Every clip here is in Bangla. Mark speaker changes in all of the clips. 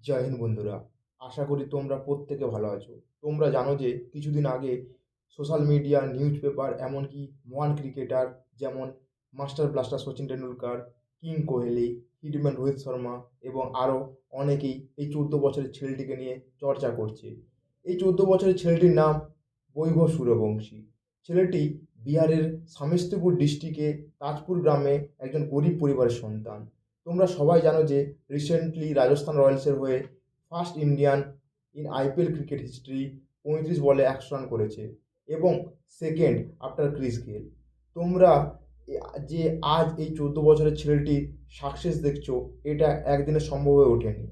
Speaker 1: জয় হিন্দ বন্ধুরা। আশা করি তোমরা প্রত্যেকে ভালো আছো। তোমরা জানো যে কিছুদিন আগে সোশ্যাল মিডিয়া, নিউজ পেপার এমনকি মহান ক্রিকেটার যেমন master blaster Sachin Tendulkar, king Kohli, hitman Rohit Sharma এবং আরও অনেকেই এই 14 বছরের ছেলেটিকে নিয়ে চর্চা করছে। এই 14 বছরের ছেলেটির নাম বৈভব সূর্যবংশী। ছেলেটি বিহারের সামেস্তিপুর ডিস্ট্রিক্টে তাজপুর গ্রামে একজন গরিব পরিবারের সন্তান। তোমরা সবাই জানো যে রিসেন্টলি রাজস্থান রয়্যালসের হয়ে first Indian in IPL cricket history 35 বলে 100 রান করেছে এবং সেকেন্ড আফটার ক্রিস গেল। তোমরা যে আজ এই 14 বছরের ছেলেটির সাকসেস দেখছো, এটা একদিনে সম্ভব হয়ে ওঠেনি।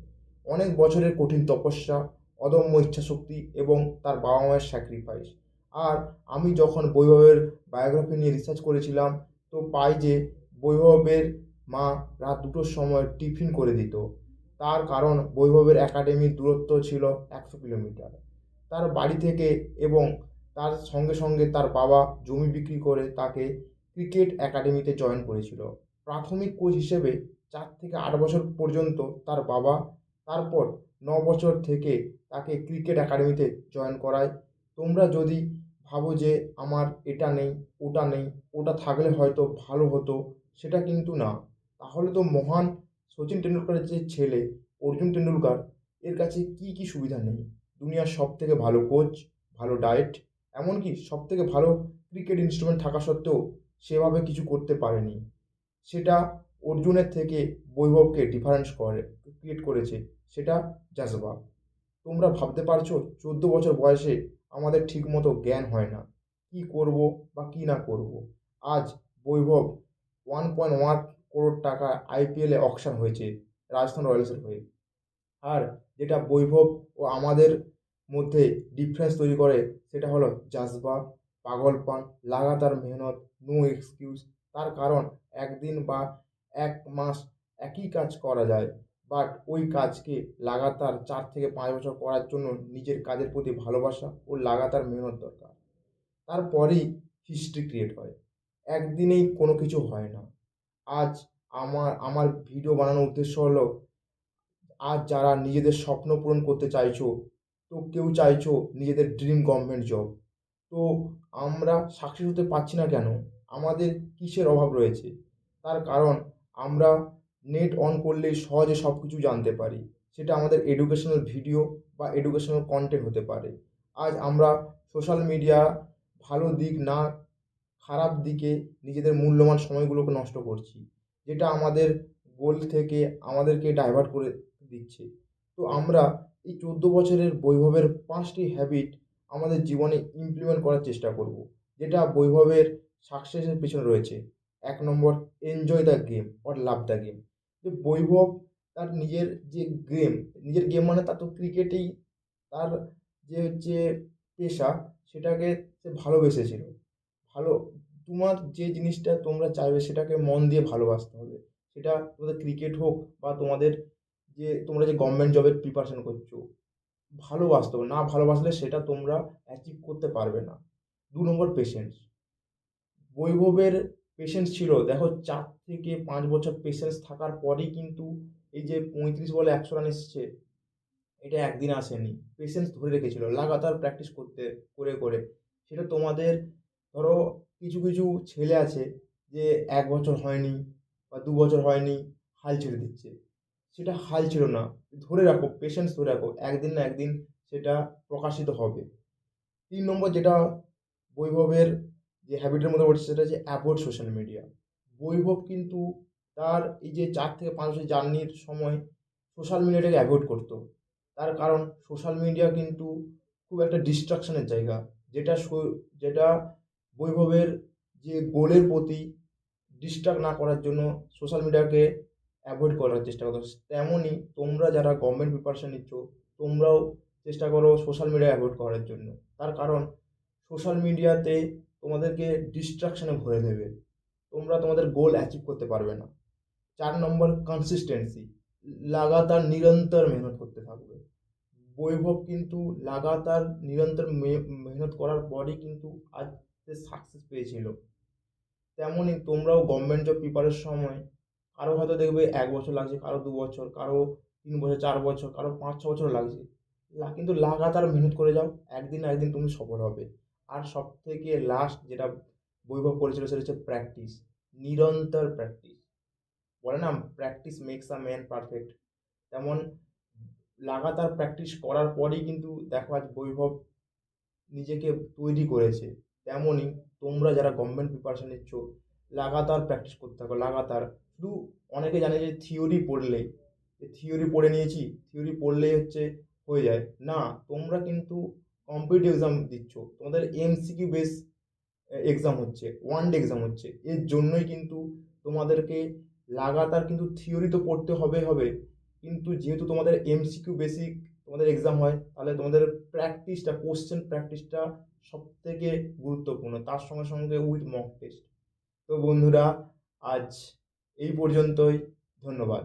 Speaker 1: অনেক বছরের কঠিন তপস্যা, অদম্য ইচ্ছাশক্তি এবং তার বাবা মায়ের স্যাক্রিফাইস। আর আমি যখন বৈভবের বায়োগ্রাফি নিয়ে রিসার্চ করেছিলাম, তো পাই যে বৈভবের মা রাত 2টোর সময় টিফিন করে দিত। তার কারণ বৈভবের একাডেমির দূরত্ব ছিল 100 কিলোমিটার তার বাড়ি থেকে, এবং তার সঙ্গে সঙ্গে তার বাবা জমি বিক্রি করে তাকে ক্রিকেট একাডেমিতে জয়েন করেছিল প্রাথমিক কোচ হিসেবে 4 থেকে 8 বছর পর্যন্ত তার বাবা। তারপর 9 বছর থেকে তাকে ক্রিকেট একাডেমিতে জয়েন করায়। তোমরা যদি ভাবো যে আমার এটা নেই, ওটা নেই, ওটা থাকলে হয়তো ভালো হতো, সেটা কিন্তু না। তাহলে তো মহান সচিন টেন্ডুলকারের যে ছেলে অর্জুন টেন্ডুলকার, এর কাছে কি কি সুবিধা নেই? দুনিয়ার সব থেকে ভালো কোচ, ভালো ডায়েট, এমনকি সব থেকে ভালো ক্রিকেট ইনস্ট্রুমেন্ট থাকা সত্ত্বেও সেভাবে কিছু করতে পারেনি। সেটা অর্জুনের থেকে বৈভবকে ডিফারেন্স করে ক্রিয়েট করেছে, সেটা জাজবা। তোমরা ভাবতে পারছো 14 বছর বয়সে আমাদের ঠিকমতো জ্ঞান হয় না কি করব বা কি না করব। আজ বৈভব 1.1 টাকা আইপিএলে অকশন হয়েছে রাজস্থান রয়্যালসের হয়ে। আর যেটা বৈভব ও আমাদের মধ্যে ডিফারেন্স তৈরি করে, সেটা হলো জাজবা, পাগলপান, লাগাতার মেহনত, নো এক্সকিউজ। তার কারণ একদিন বা 1 মাস একই কাজ করা যায়, বাট ওই কাজকে লাগাতার 4 থেকে 5 বছর করার জন্য নিজের কাজের প্রতি ভালোবাসা ও লাগাতার মেহনত দরকার। তারপরেই হিস্ট্রি ক্রিয়েট হয়। একদিনেই কোনো কিছু হয় না। আজ আমার ভিডিও বানানোর উদ্দেশ্য হলো, আজ যারা নিজেদের স্বপ্ন পূরণ করতে চাইছো, তো কেউ চাইছো নিজেদের ড্রিম গভর্নমেন্ট জব, তো আমরা সাকসেস হতে পারছি না কেন? আমাদের কিসের অভাব রয়েছে? তার কারণ আমরা নেট অন করলেই সহজে সব কিছু জানতে পারি। সেটা আমাদের এডুকেশনাল ভিডিও বা এডুকেশনাল কন্টেন্ট হতে পারে। আজ আমরা সোশ্যাল মিডিয়া ভালো দিক না, খারাপ দিকে নিজেদের মূল্যবান সময়গুলোকে নষ্ট করছি, যেটা আমাদের গোল থেকে আমাদেরকে ডাইভার্ট করে দিচ্ছে। তো আমরা এই 14 বছরের বৈভবের 5টি হ্যাবিট আমাদের জীবনে ইমপ্লিমেন্ট করার চেষ্টা করব, যেটা বৈভবের সাকসেসের পেছনে রয়েছে। 1 নম্বর, enjoy the game or love the game. যে বৈভব তার যে গেম নিজের গেম মানে তার তো ক্রিকেটেই তার যে হচ্ছে পেশা, সেটাকে সে ভালোবেসেছিল। ভালো, তোমার যে জিনিসটা তোমরা চাইবে সেটাকে মন দিয়ে ভালোবাসতে হবে। সেটা তোমাদের ক্রিকেট হোক বা তোমাদের যে তোমরা যে গভর্নমেন্ট জবের প্রিপারেশন করছো, ভালোবাসতে হবে। না ভালোবাসলে সেটা তোমরা অ্যাচিভ করতে পারবে না। 2 নম্বর, পেশেন্স। বৈভবের পেশেন্স ছিল, দেখো 4 থেকে 5 বছর পেশেন্স থাকার পরেই কিন্তু এই যে 35 বলে 100 রান এসছে, এটা একদিন আসেনি। পেশেন্স ধরে রেখেছিল লাগাতার প্র্যাকটিস করতে করে করে। সেটা তোমাদের, ধরো কিছু কিছু ছেলে আছে যে 1 বছর হয়নি বা 2 বছর হয়নি, হাল ছেড়ে দিচ্ছে। সেটা হাল ছিল না, ধরে রাখো, পেশেন্স ধরে রাখো, একদিন না একদিন সেটা প্রকাশিত হবে। 3 নম্বর, যেটা বৈভবের যে হ্যাবিটের মধ্যে পড়ছে, সেটা হচ্ছে অ্যাভয়েড সোশ্যাল মিডিয়া। বৈভব কিন্তু তার এই যে 4 থেকে 5 বছর জার্নির সময় সোশ্যাল মিডিয়াটাকে অ্যাভয়েড করতো। তার কারণ সোশ্যাল মিডিয়া কিন্তু খুব একটা ডিস্ট্রাকশনের জায়গা, যেটা বৈভবের যে গোলের প্রতি ডিস্ট্রাক্ট না করার জন্য সোশ্যাল মিডিয়াকে অ্যাভয়েড করার চেষ্টা করো। তেমনই তোমরা যারা গভর্নমেন্ট প্রিপারেশন নিচ্ছ, তোমরাও চেষ্টা করো সোশ্যাল মিডিয়া অ্যাভয়েড করার জন্য। তার কারণ সোশ্যাল মিডিয়াতে তোমাদেরকে ডিস্ট্রাকশনে ভরে দেবে, তোমরা তোমাদের গোল অ্যাচিভ করতে পারবে না। 4 নম্বর, কনসিস্টেন্সি। লাগাতার নিরন্তর মেহনত করতে থাকবে। বৈভব কিন্তু লাগাতার নিরন্তর মেহনত করার পরেই কিন্তু আজ সে সাকসেস পেয়েছিল। তেমনই তোমরাও গভর্নমেন্ট জব প্রিপারের সময়, কারো হয়তো দেখবে 1 বছর লাগছে, কারো 2 বছর, কারো 3 বছর, 4 বছর, কারো 5-6 বছর লাগছে। কিন্তু লাগাতার মেহনত করে যাও। একদিন না একদিন তুমি সফল হবে। আর সবথেকে লাস্ট যেটা বৈভব বলেছিল সেটা হচ্ছে প্র্যাকটিস। নিরন্তর প্র্যাকটিস। বলে না practice makes a man perfect. তেমন লাগাতার প্র্যাকটিস করার পরেই কিন্তু দেখো আজ বৈভব নিজেকে তৈরি করেছে। তেমনই তোমরা যারা গভর্নমেন্ট প্রিপারেশন নিচ্ছ লাগাতার প্র্যাকটিস করতে থাকো লাগাতার। শুধু অনেকে জানে যে থিওরি পড়লেই, যে থিওরি পড়ে নিয়েছি, থিওরি পড়লেই হচ্ছে হয়ে যায়। না, তোমরা কিন্তু কম্পিটিটিভ এক্সাম দিচ্ছ। তোমাদের এমসিকিউ বেস এক্সাম হচ্ছে, ওয়ান ডে এক্সাম হচ্ছে। এর জন্যই কিন্তু তোমাদেরকে লাগাতার কিন্তু থিওরি তো পড়তে হবে, কিন্তু যেহেতু তোমাদের এমসিকিউ বেসিক তোমাদের এক্সাম হয়, তাহলে তোমাদের প্র্যাকটিসটা, কোশ্চেন প্র্যাকটিসটা সবথেকে গুরুত্বপূর্ণ। তার সঙ্গে সঙ্গে উইথ মক টেস্ট। তো বন্ধুরা, আজ এই পর্যন্তই। ধন্যবাদ।